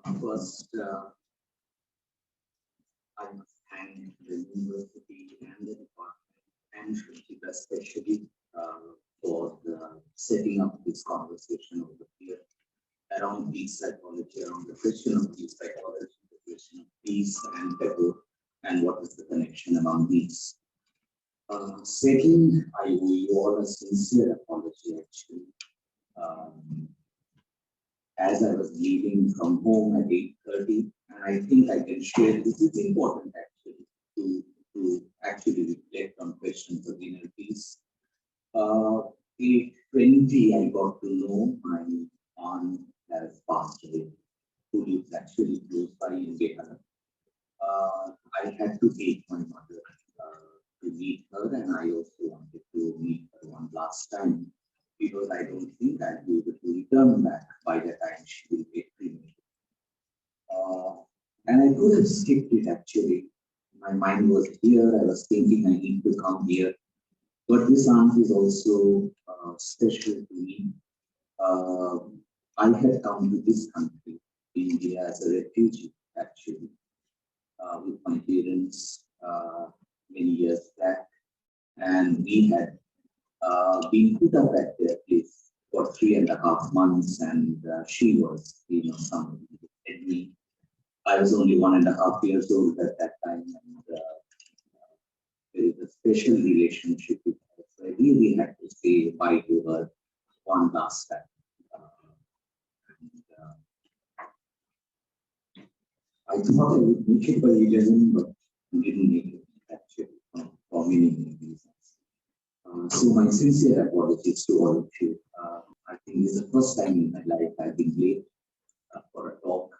First, I must thank the university and the department and Suchismita especially for the setting up this conversation over here around peace psychology, around the question of peace psychology, the question of peace and Tagore, and what is the connection among these. Second, I owe you all a sincere apology actually. Um, as I was leaving from home at 8:30, and I think I can share this is important actually to actually reflect on questions of inner peace. 8:20, I got to know my aunt has passed away, who lives actually close by in Dhar. I had to take my mother to meet her, and I also wanted to meet her one last time because I don't think I'll be able to return back by the time she will get cremated. And I could have skipped it actually. My mind was here, I was thinking I need to come here. But this aunt is also special to me. Uh, I had come to this country, India, as a refugee actually, with my parents many years back. And we had been put up at their place for 3.5 months, and she was, somebody who fed me. I was only 1.5 years old at that time, and there is a special relationship with her. So I really had to say bye to her one last time. And, I thought I would make it by 11, but I didn't make it actually for many, many reasons. So my sincere apologies to all of you. I think this is the first time in my life I've been late for a talk.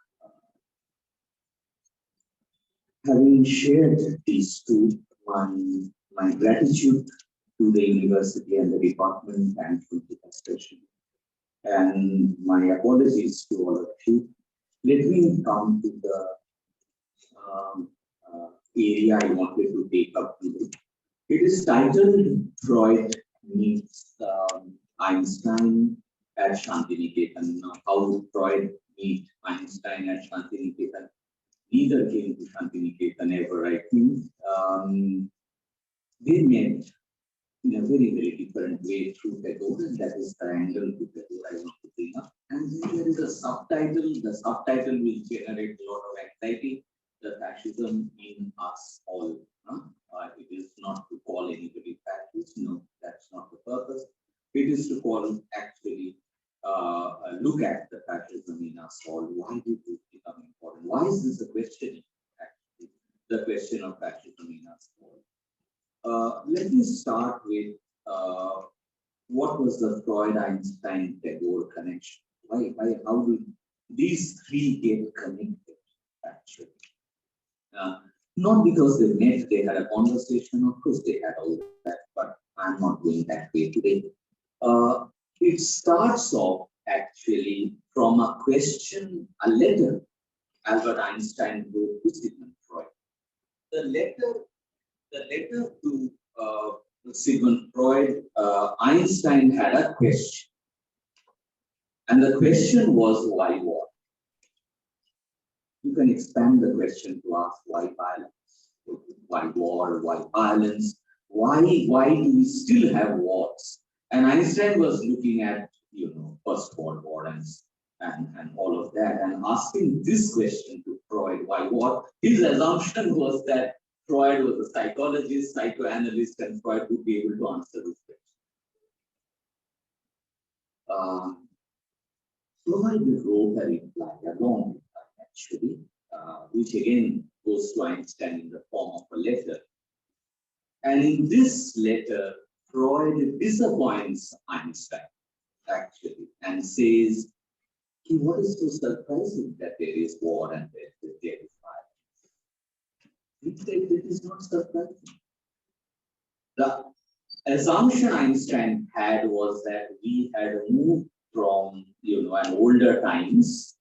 Having shared these two, my gratitude to the university and the department and to the especially, and my apologies to all of you. Let me come to the area I wanted to take up today. It is titled Freud Meets Einstein at Shantiniketan. Now, how would Freud meet Einstein at Shantiniketan? Neither came to Shantiniketan ever, I think. They met in a very, very different way through Tagore, and that is the angle to Tagore I want to bring up. And then there is a subtitle. The subtitle will generate a lot of anxiety. The fascism in us all. It is not to call anybody fascist. No, that's not the purpose. It is to call actually look at the fascism in us all. Why did this become important? Why is this a question? Actually, the question of fascism in us all. Let me start with what was the Freud-Einstein-Tagore connection? How do these three get connected? Actually. Not because they met, they had a conversation, of course they had all that, but I'm not going that way today. It starts off actually from a question, a letter Albert Einstein wrote to Sigmund Freud. The letter to Sigmund Freud, Einstein had a question. And the question was, why war? You can expand the question to ask why violence, why war, why violence, why do we still have wars? And Einstein was looking at, First World War and all of that, and asking this question to Freud, why war? His assumption was that Freud was a psychologist, psychoanalyst, and Freud would be able to answer this question. Freud wrote a reply, a long reply actually, which again goes to Einstein in the form of a letter. And in this letter, Freud disappoints Einstein actually and says, what is so surprising that there is war and there is violence? He said it is not surprising. The assumption Einstein had was that we had moved from an older times,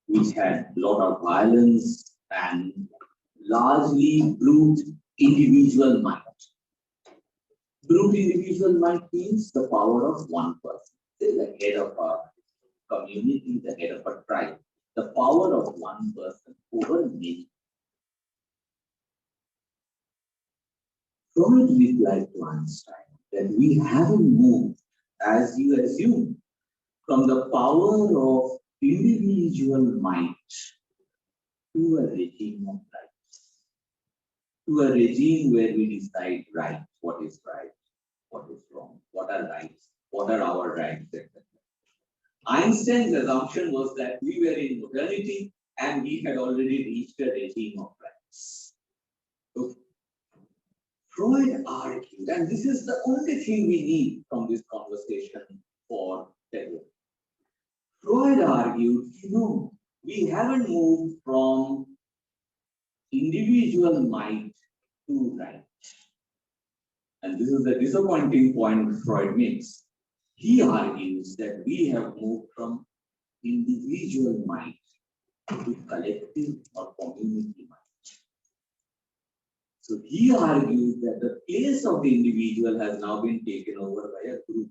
which had a lot of violence and largely brute individual might. Brute individual might means the power of one person, the head of a community, the head of a tribe. the power of one person over many. Freud replied to Einstein that we haven't moved, as you assume, from the power of individual might to a regime of rights, to a regime where we decide right, what is right, what is wrong, what are rights, what are our rights, etc. Einstein's assumption was that we were in modernity and we had already reached a regime of rights. So Freud argued, and this is the only thing we need from this conversation for Tagore. Freud argued, we haven't moved from individual might to right. And this is the disappointing point Freud makes. He argues that we have moved from individual might to collective or community might. So he argued that the place of the individual has now been taken over by a group,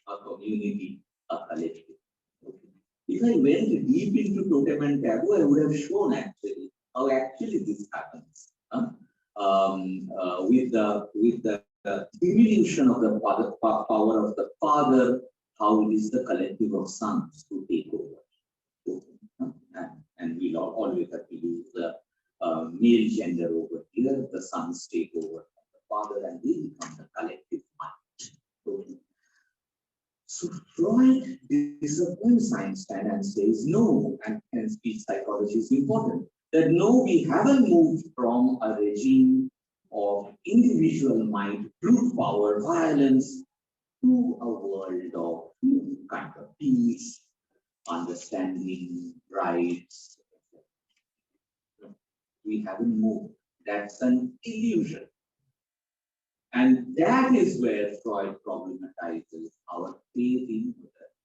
a community, a collective. Okay. If I went deep into totem and taboo, I would have shown actually how actually this happens. With the diminution of the power of the father, how it is the collective of sons to take over. And we'll always have to use the male gender over here. The sons take over from the father and they become the collective mind. So Freud disappoints Einstein and says no, and speech psychology is important, that no, we haven't moved from a regime of individual might, brute power, violence, to a world of kind of peace, understanding, rights. We haven't moved. That's an illusion. And that is where Freud problematizes our faith in modernity.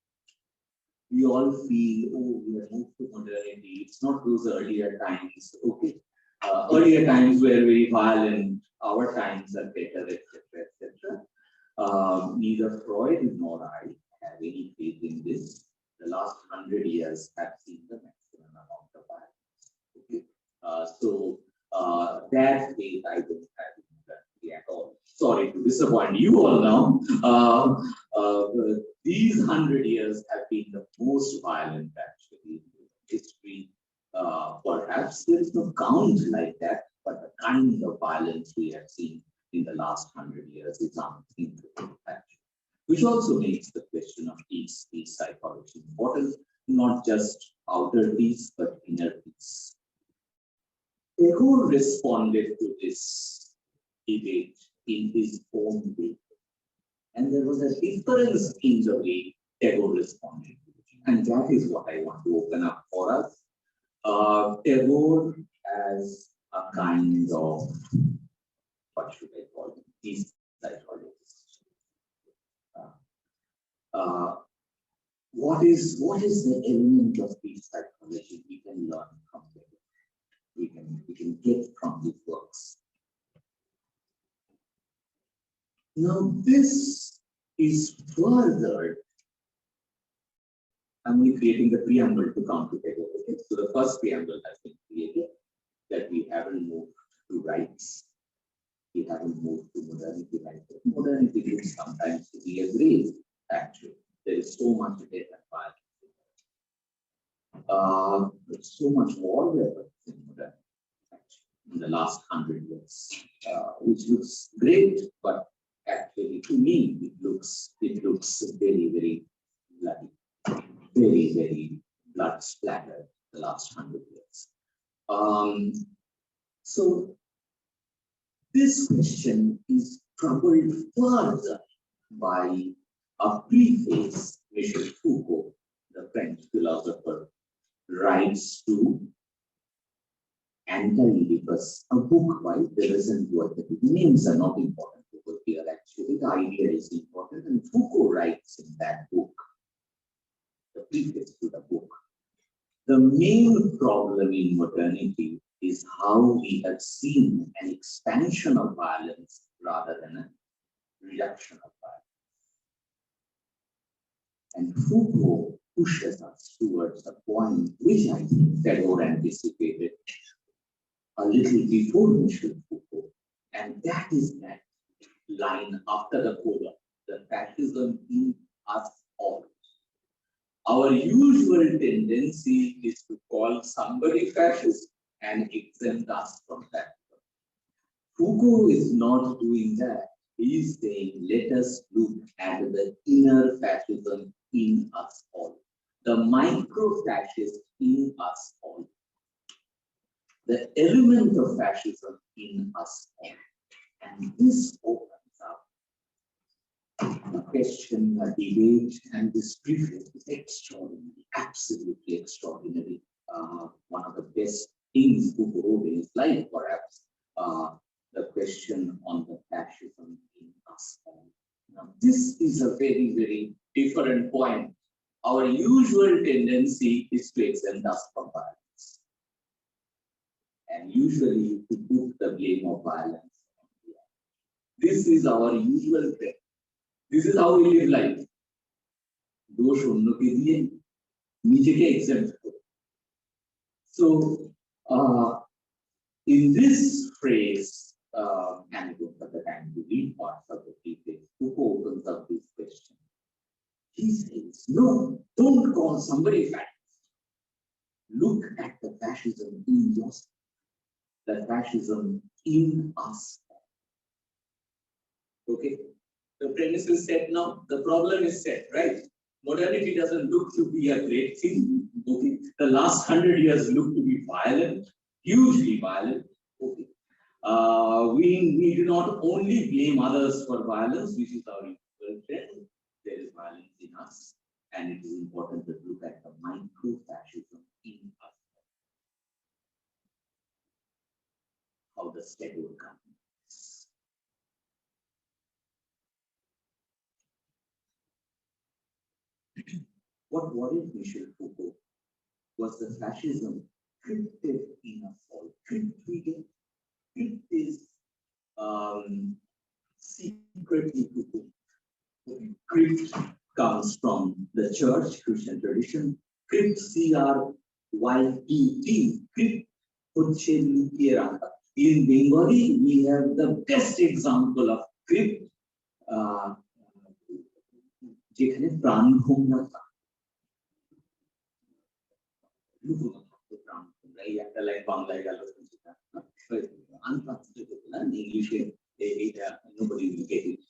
We all feel, oh, we have moved to modernity. It's not those earlier times. Okay. Earlier times were very violent. Our times are better, etc., etc. Neither Freud nor I have any faith in this. The last 100 years have seen the maximum amount of violence. Okay. So that faith I don't have in modernity at all. Sorry to disappoint you all now. These 100 years have been the most violent actually in history. Perhaps there is no count like that, but the kind of violence we have seen in the last 100 years is unthinkable actually. Which also makes the question of peace psychology important, not just outer peace, but inner peace. Tagore responded to this debate in his own way. And there was a difference in the way Tagore responded. And that is what I want to open up for us. Tagore as a kind of, what should I call it, peace psychologist. What is the element of peace psychology we can learn from Tagore? We can get from his works. Now this is furthered. I'm only creating the preamble to come to Tagore. Okay? So the first preamble has been created, that we haven't moved to rights. We haven't moved to modernity. Right? Modernity is sometimes to be a grave, actually. There is so much death and violence. There's so much war there in modernity, actually, in the last 100 years, which looks great, but actually to me it looks very, very bloody. Very, very blood splattered the last 100 years. So this question is troubled further by a preface Michel Foucault, the French philosopher, writes to Anti-Oedipus, a book by Deleuze. The names are not important over here actually, the idea is important, and Foucault writes in that book, the preface to the book. The main problem in modernity is how we have seen an expansion of violence rather than a reduction of violence. And Foucault, to pushes us towards a point which I think Tagore anticipated a little before Michel Foucault. And that is that line after the colon, the fascism in us all. Our usual tendency is to call somebody fascist and exempt us from that. Foucault is not doing that. He is saying, let us look at the inner fascism in us all, the micro-fascist in us all, the element of fascism in us all. And this opens up a question, a debate, and this briefing is extraordinary, absolutely extraordinary. One of the best things Foucault wrote in his life, perhaps, the question on the fascism in us all. Now, this is a very, very different point. Our usual tendency is to exempt us from violence, and usually to put the blame of violence on the other. This is our usual thing. This is how we live life. दोष उन्नों के दिए, नीचे के exempt को. So, in this phrase, and I don't have the time to read parts of the details, Foucault opens up this question. He says, no, don't call somebody fascist. Look at the fascism in yourself, the fascism in us. Okay, the premise is set now, the problem is set, right? Modernity doesn't look to be a great thing. Okay, the last 100 years look to be violent, hugely violent. Okay, we do not only blame others for violence, which is our usual trend. There is violence in us, and it is important to look at the micro-fascism in us. How the state will come. What worried Michel Foucault was the fascism crypted in us all. Crypt is secretly Foucault. Crypt comes from the church, Christian tradition. Crypt, C-R-Y-P-T, crypt, হচ্ছে লুকিয়ে রাখা. In Bengali, we have the best example of crypt, যেখানে প্রাণ ভোমরা থাকে. লুকোনো থাকতো প্রাণ ভোমরা, এই একটা লাইন বাংলায় গেল, ইংলিশে এটা nobody will get it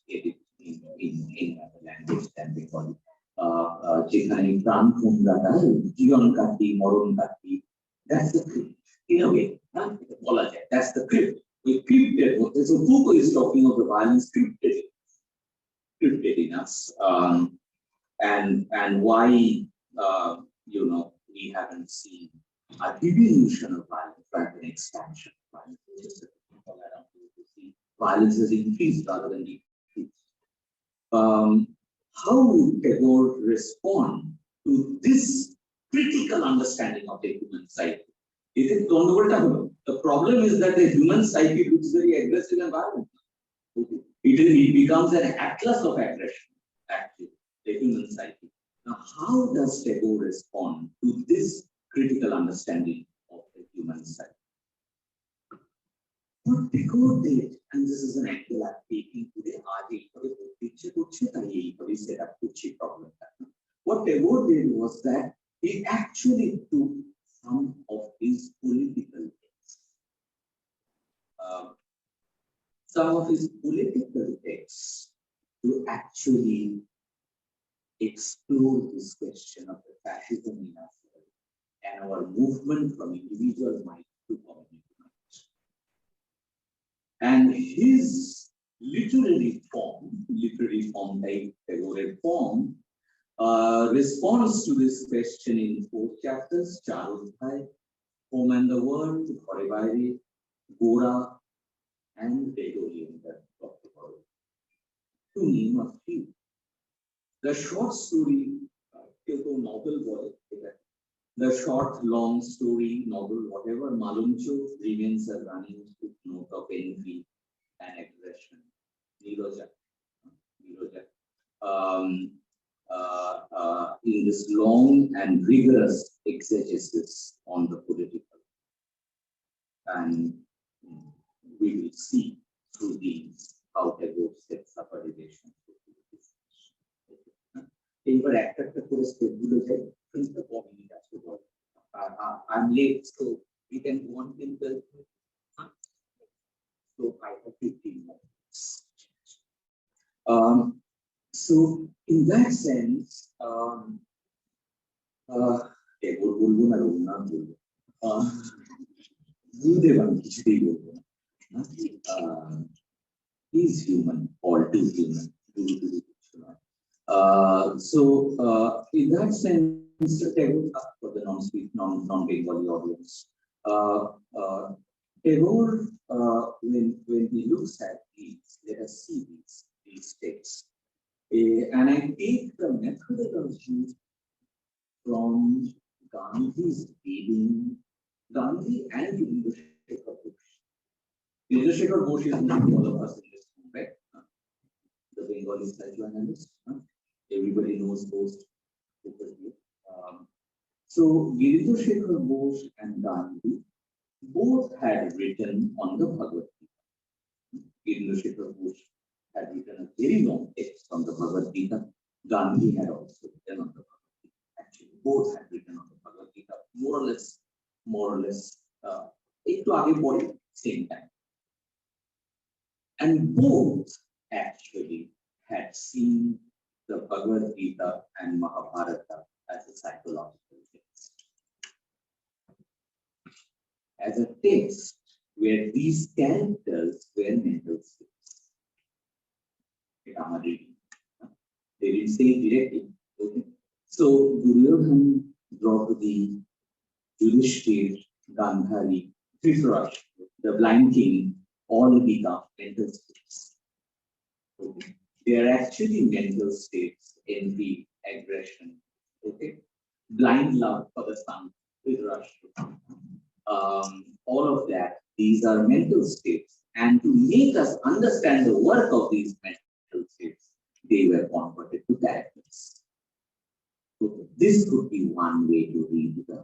in other language than Bengali. যেখানে প্রাণ ভোমরাটা জীবন কাটি, মরণ কাটি, that's the crypt. In a way, that's the crypt. We crypted. So Foucault is talking of the violence crypted in us, and why we haven't seen a diminution of violence, but an expansion of violence. Violence has increased rather than decreased. How would Tagore respond to this critical understanding of the human psyche? The problem is that the human psyche looks very aggressive and violent. It becomes an atlas of aggression, actually, the human psyche. Now, how does Tagore respond to this critical understanding of the human psyche? What Tagore did, and this is an angle I'm taking today, set up problem. What Tagore did was that he actually took some of his political texts. To actually explore this question of the fascism in us and our movement from individual mind to community mind. And his literary form like Tagore form, responds to this question in 4 chapters: Charudhai, Home and the World, Ghore Baire, Gora, and Gregorian, that talked about. To name a few. The short story, novel, the short, long story, novel, whatever, Maluncho remains a running note of envy and aggression. Niroja. in this long and rigorous exegesis on the political. And we will see through these how Tagore sets up a relation with this. এবার একটা একটা করে স্টেপগুলো যাই, কিন্তু community আছে বল। I'm late, so we can go on till 12. So I have 15 minutes. So in that sense, Tagore বলবো না, রবীন্দ্রনাথ বলবো, গুরুদেব আমি কিছুতেই বলবো না। He's human, all too human. So in that sense, Tagore, for the non-Bengali audience, Tagore, when he looks at these, let us see these texts, and I take the methodology from Gandhi's reading, Gandhi and Chandrasekhar Bose. Chandrasekhar Bose is not all of us in this room, right? The Bengali psychoanalyst. Everybody knows Bose. So Chandrasekhar Bose and Gandhi both had written on the Bhagavad Gita. Chandrasekhar Bose had written a very long text on the Bhagavad Gita. Gandhi had also written on the Bhagavad Gita. Actually, both had written on the Bhagavad Gita, more or less, একটু আগে পরে, same time. And both actually had seen the Bhagavad Gita and Mahabharata as a psychological text. As a text where these characters were mental states. They didn't say directly. Okay? So Duryodhan, Draupadi, Yudhishthir, Gandhari, Dhritarashtra, the blind king, all become mental states. Okay? They are actually mental states, envy, aggression, okay? Blind love for the sun, Dhritarashtra. All of that, these are mental states. And to make us understand the work of these mental states, they were converted to characters. So this could be one way to read the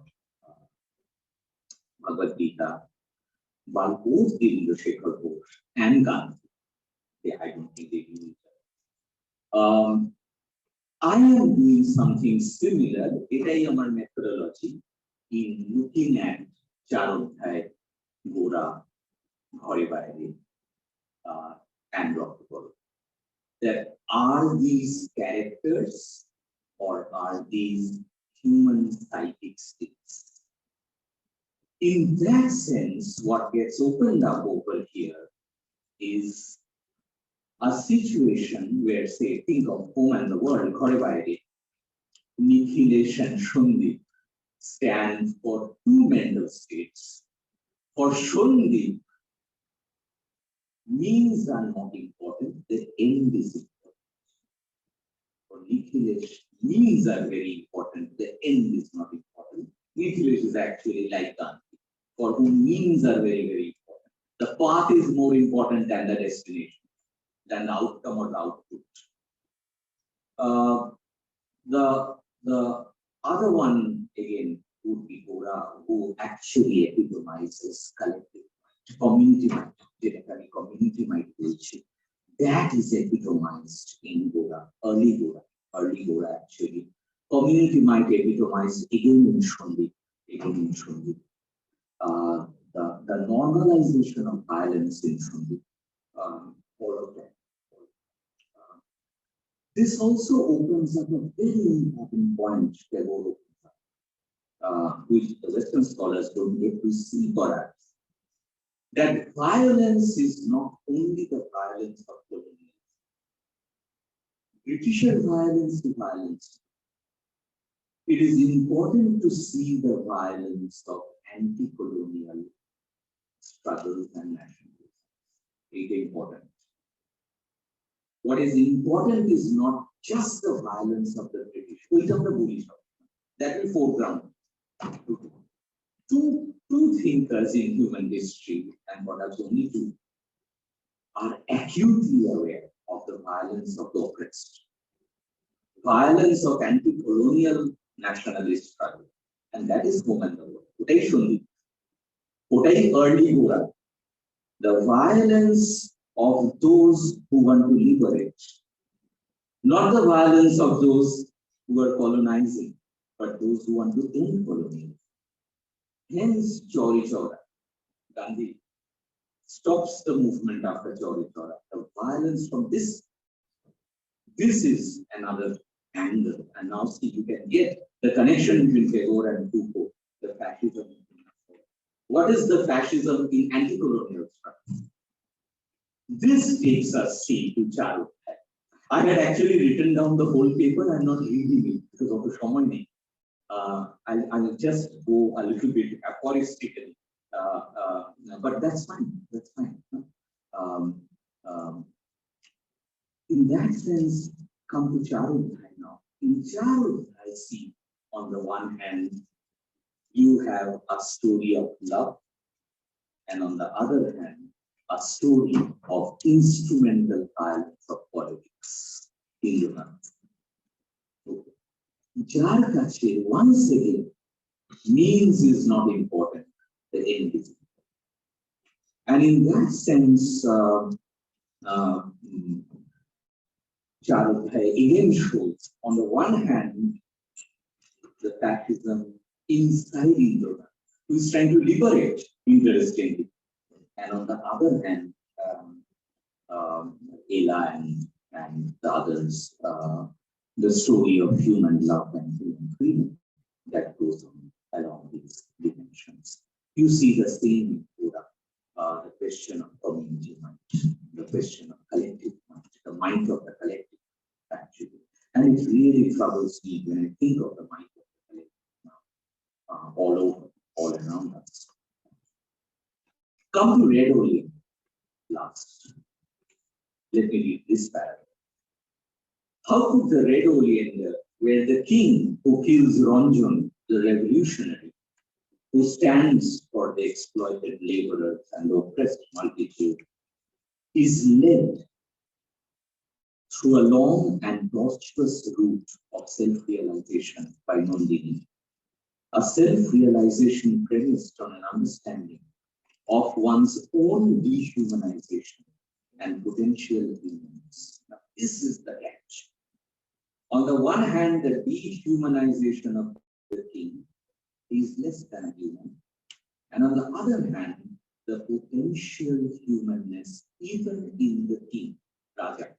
Bhagavad Gita by both Chandrasekhar Bose and Gandhi. I don't think they do each other. I am doing something similar. Etai amar methodology in looking at Charodhai, Gora, Dhare Baire, and Rockable. That are these characters or are these human psychic states? In that sense, what gets opened up over here is a situation where, say, think of Home and the World, Dhare Baire, Nikhilesh and Shundip stand for two mental states. For Shundip, means are not important, the end is important. For Nikhilesh, means are very important, the end is not important. Nikhilesh is actually like Gandhi, for whom means are very, very important. The path is more important than the destination, than the outcome or the output. The other one, again, would be Gora, who actually epitomizes collective community mind. Community mind, that is epitomized in Gora, early Gora actually. Community mind epitomized again in Shundip. The normalization of violence in Shundip, all of that. This also opens up a very important point, which the Western scholars don't get to see perhaps. That violence is not only the violence of colonialism. British violence is violence. It is important to see the violence of anti-colonial struggles and nationalism. It is important. What is important is not just the violence of the British, that will foreground. Two thinkers in human history, and perhaps only two, are acutely aware of the violence of the oppressed. violence of anti-colonial nationalist struggle. And that is women. Otai early Gora, the violence of those who want to liberate, not the violence of those who are colonizing, but those who want to end colonialism. Hence, Chauri Chaura, Gandhi stops the movement after Chauri Chaura. The violence from this is another angle. And now see, you can get the connection between Tagore and Foucault, the fascism. What is the fascism in anti-colonial struggle? This takes us, see, to Charu. I had actually written down the whole paper. I'm not reading it because of the Shamani. I'll just go a little bit aphoristically, but that's fine. That's fine. Um, um, in that sense, come to Charudhai now. In Charudhai, see, on the one hand, you have a story of love, and on the other hand, a story of instrumental violence of politics in the country. Jar kache, once again, means is not important, the end is important. And in that sense, Charudhai again shows, on the one hand, the fascism inside India, who is trying to liberate, interestingly. And on the other hand, Ella and the others, the story of human love and human freedom that goes on along these dimensions. You see the same in Buddha, the question of community mind, the question of collective mind, the mind of the collective, actually. And it really troubles me when I think of the mind of the collective now, all over, all around us. Come to Red Orient last. Let me read this paragraph. How could the Red Oleander, where the king who kills Ranjan, the revolutionary, who stands for the exploited laborers and the oppressed multitude, is led through a long and tortuous route of self-realization by Nandini, a self-realization premised on an understanding of one's own dehumanization and potential humanness. Now, this is the catch. On the one hand, the dehumanization of the king is less than a human, and on the other hand, the potential humanness even in the king, Raja.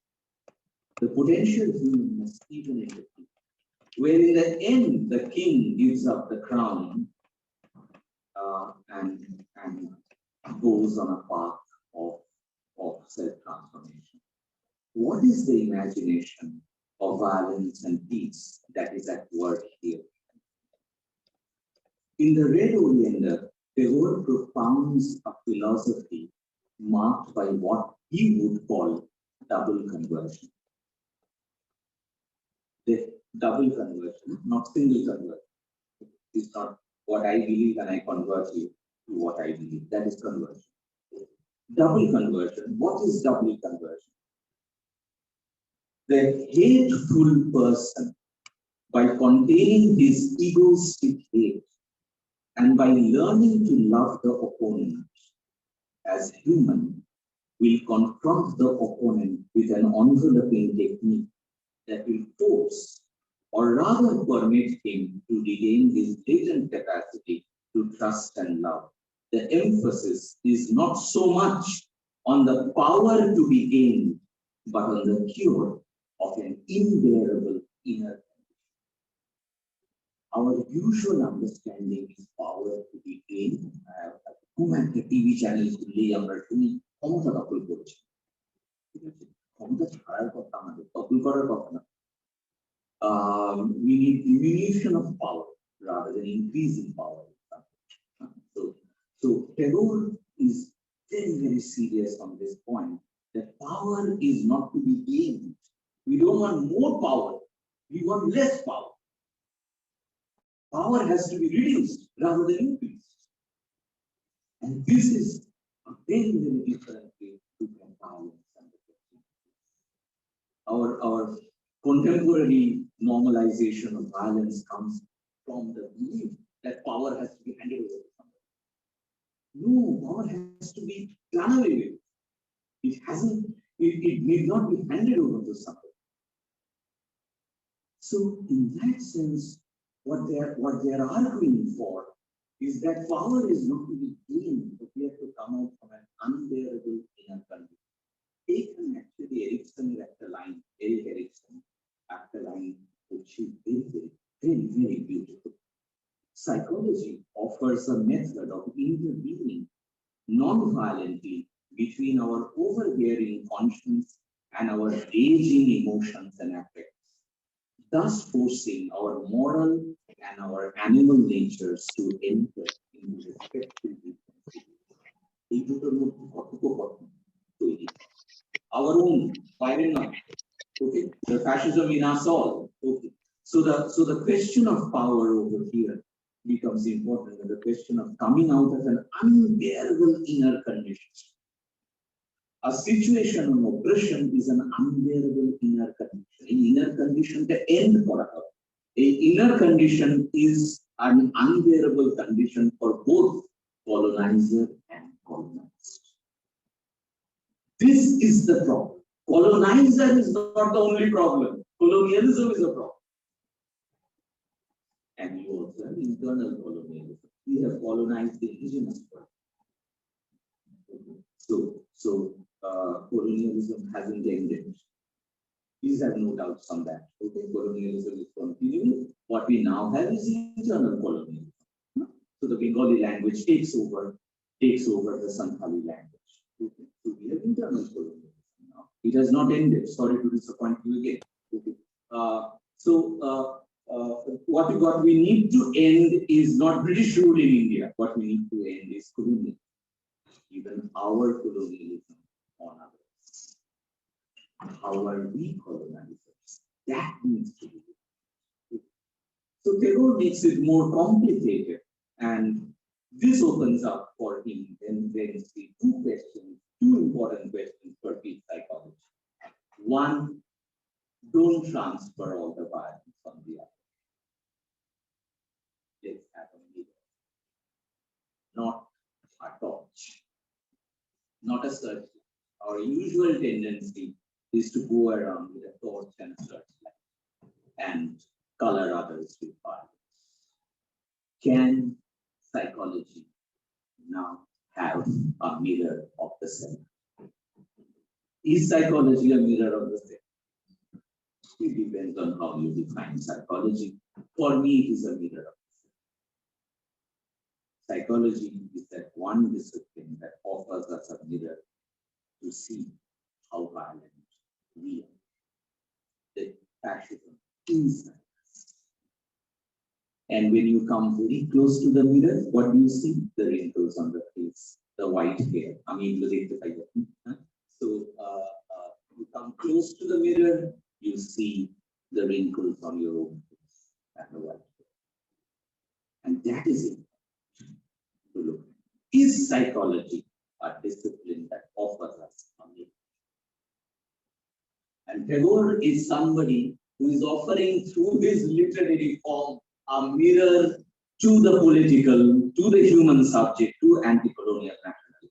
The potential humanness even in the king, where in the end the king gives up the crown and goes on a path of self-transformation. What is the imagination of violence and peace that is at work here? In the Red Oleander, Tagore propounds a philosophy marked by what he would call double conversion. The double conversion, not single conversion. It's not what I believe and I convert you to what I believe. That is conversion. Double conversion. What is double conversion? The hateful person, by containing his egoistic hate and by learning to love the opponent as human, will confront the opponent with an enveloping technique that will force or rather permit him to regain his latent capacity to trust and love. The emphasis is not so much on the power to be gained, but on the cure of an invariable inner condition. Our usual understanding is power to be gained. Whom at the TV channel খুললেই আমরা শুনি ক্ষমতা দখল করছে। ঠিক আছে, ক্ষমতা ছাড়ার কথা আমাদের, দখল করার কথা না। We need diminution of power rather than increasing power. So Tagore is very, very serious on this point, that power is not to be gained. We don't want more power, we want less power. Power has to be reduced rather than increased. And this is a very, very different way to look at violence and the our Contemporary normalization of violence comes from the belief that power has to be handed over to somebody. No, power has to be done away with. It hasn't, it need not be handed over to somebody. So in that sense, what they're arguing for is that power is not to be gained, but we have to come out from an unbearable inner condition. Taken actually Erickson at the line, Erik Erikson, at the line, which is very beautiful. Psychology offers a method of intervening non-violently between our overbearing conscience and our raging emotions and affects, thus forcing our moral and our animal natures to enter into respectful difference. Our own, okay, the fascism in us all. Okay. So the question of power over here becomes important, and the question of coming out of an unbearable inner condition. A situation of oppression is an unbearable inner condition. An inner condition, the end product. A inner condition is an unbearable condition for both colonizer and colonized. This is the problem. Colonizer is not the only problem. Colonialism is a problem. And you also have internal colonialism. We have colonized the indigenous world. So colonialism hasn't ended. Please have no doubts on that. Okay, colonialism is continuing. What we now have is internal colonialism. So the Bengali language takes over the Santhali language. Okay. So we have internal colonialism now. It has not ended. Sorry to disappoint you again. Okay. What we need to end is not British rule in India. What we need to end is colonialism. Even our colonialism on others. How are we colonizers? That needs to be. So Tagore makes it more complicated, and this opens up for him then see two important questions for peace psychology. One, don't transfer all the violence on the other. Let's have a mirror, not a torch, not a searchlight. Our usual tendency is to go around with a torch and a searchlight and color others with violence. Can psychology now have a mirror of the self? Is psychology a mirror of the self? It depends on how you define psychology. For me, it is a mirror of the self. Psychology is that one discipline that offers us a mirror to see how violent we are. The fascism inside us. And when you come very close to the mirror, what do you see? The wrinkles on the face, the white hair. I mean, so you come close to the mirror, you see the wrinkles on your own face and the white hair. And that is it. To look. Is psychology a discipline that offers us a mirror? And Tagore is somebody who is offering through his literary form a mirror to the political, to the human subject, to anti-colonial nationalism.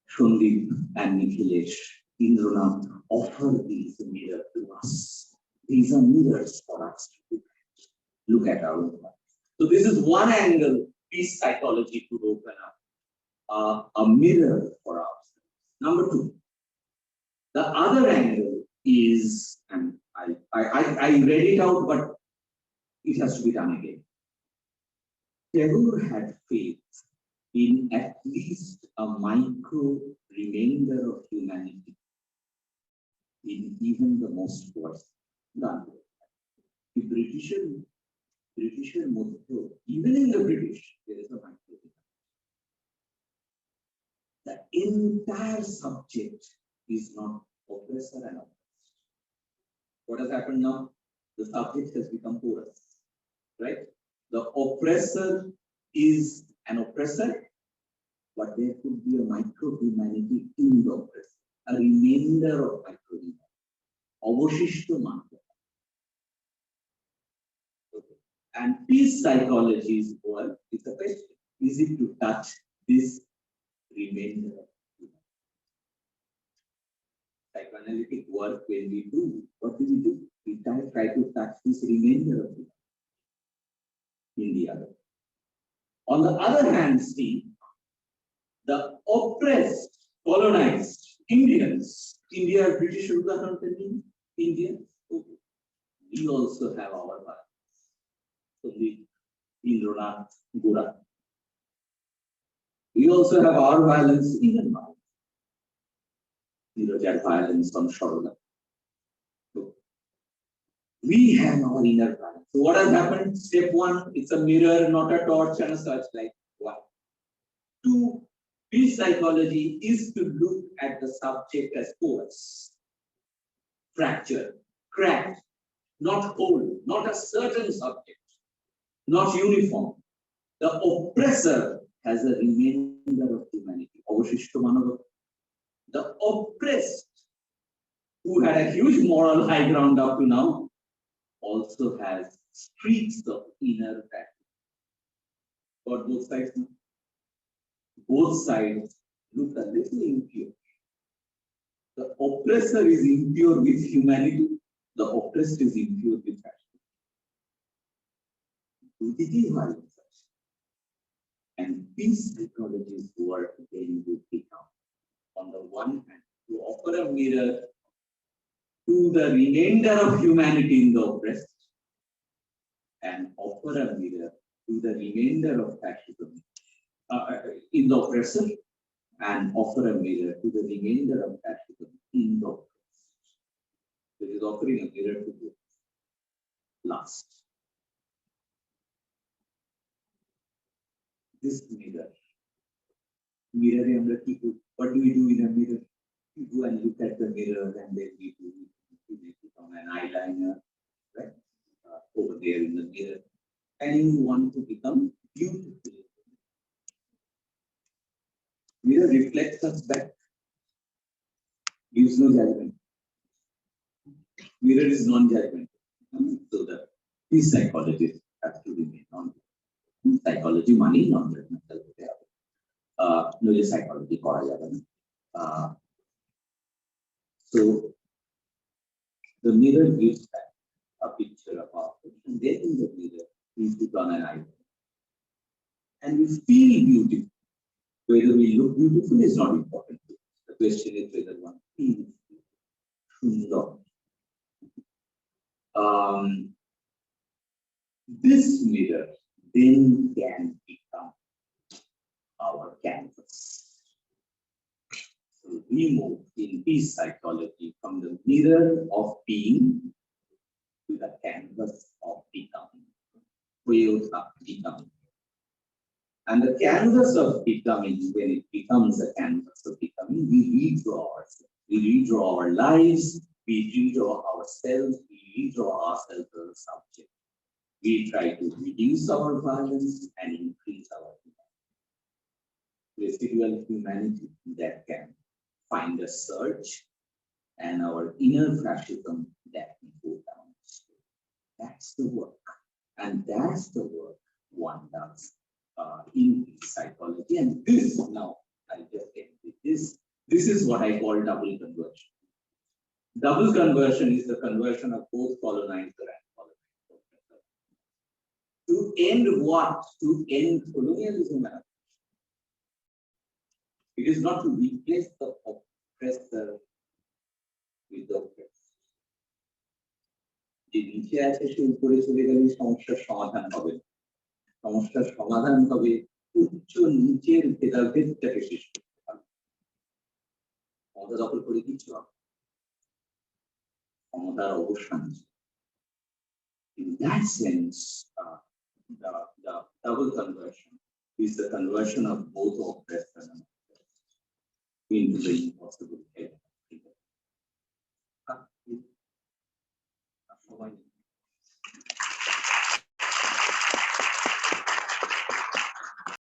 Shundip and Nikhilesh, Indranath offer these mirrors to us. These are mirrors for us to look at our own life. So this is one angle, peace psychology could open up, a mirror for ourselves. Number two, the other angle is, and I read it out, but it has to be done again. Tagore had faith in at least a micro remainder of humanity in even the most worst. The Britisher Mudra, even in the British, there is a micro. The entire subject is not oppressor and oppressed. What has happened now? The subject has become porous, right? The oppressor is an oppressor, but there could be a micro-humanity in the oppressor, a remainder of micro-humanity. অবশিষ্ট মানবতা. Okay. And peace psychology's work is a question. Is it to touch this remainder of humanity? Psychoanalytic work, when we do, what do? We try to touch this remainder of humanity in the other. On the other hand, see, the oppressed, colonized Indians, India, British Indians, okay. We also have our violence. So the Indranath Gura. We also have our violence, even now. Nirajar violence on Sharoda. So we have our inner violence. So what has happened? Step one, it's a mirror, not a torch and a searchlight. One. Two, peace psychology is to look at the subject as porous, fractured, cracked, not whole, not a certain subject, not uniform. The oppressor has a remainder of humanity. The oppressed, who had a huge moral high ground up to now, also has streaks of inner factor. Got both sides now? Both sides look a little impure. The oppressor is impure with humanity. The oppressed is impure with passion. And peace psychology's work then would become, on the one hand, to offer a mirror to the remainder of humanity in the oppressed, and offer a mirror to the remainder of fascism in the oppressor, and offer a mirror to the remainder of fascism in the oppressed. So it is offering a mirror to both. Last. This mirror. What do we do in a mirror? We go and look at the mirror, and then we put on an eyeliner, right? Over there in the mirror. And you want to become beautiful. Mirror reflects us back. Gives no judgment. Mirror is non-judgment. So the peace psychologists have to remain non-judgmental. Psychology, money, non-judgmental. No psychology. So the mirror gives back a picture of our person. Then in the mirror, we put on an eye. And we feel beautiful. Whether we look beautiful is not important. The question is whether one feels beautiful. This mirror then can become our canvas. So we move in peace psychology from the mirror of being to the canvas of becoming. Becoming. And the canvas of becoming, when it becomes a canvas of becoming, we redraw ourselves. We redraw our lives, we redraw ourselves, we redraw ourselves as a subject. We try to reduce our violence and increase our humanity. Residual humanity that can find a surge, and our inner fascism that can go down. That's the work. And that's the work one does in psychology. And this, now, I'll just get with this. This is what I call double conversion. Double conversion is the conversion of both colonizer and colonizer. To end what? To end colonialism. It is not to replace the oppressor with the oppressed. যে নিচে আছে সে উপরে চলে গেলে সমস্যার সমাধান হবে। সমস্যার সমাধান হবে উচ্চ নিচের ভেদাভেদটাকে শেষ করতে হবে। ক্ষমতা দখল করে কিছু হবে। ক্ষমতার অবসান। In that sense, the double conversion is the conversion of both oppressed and oppressed into the impossible head.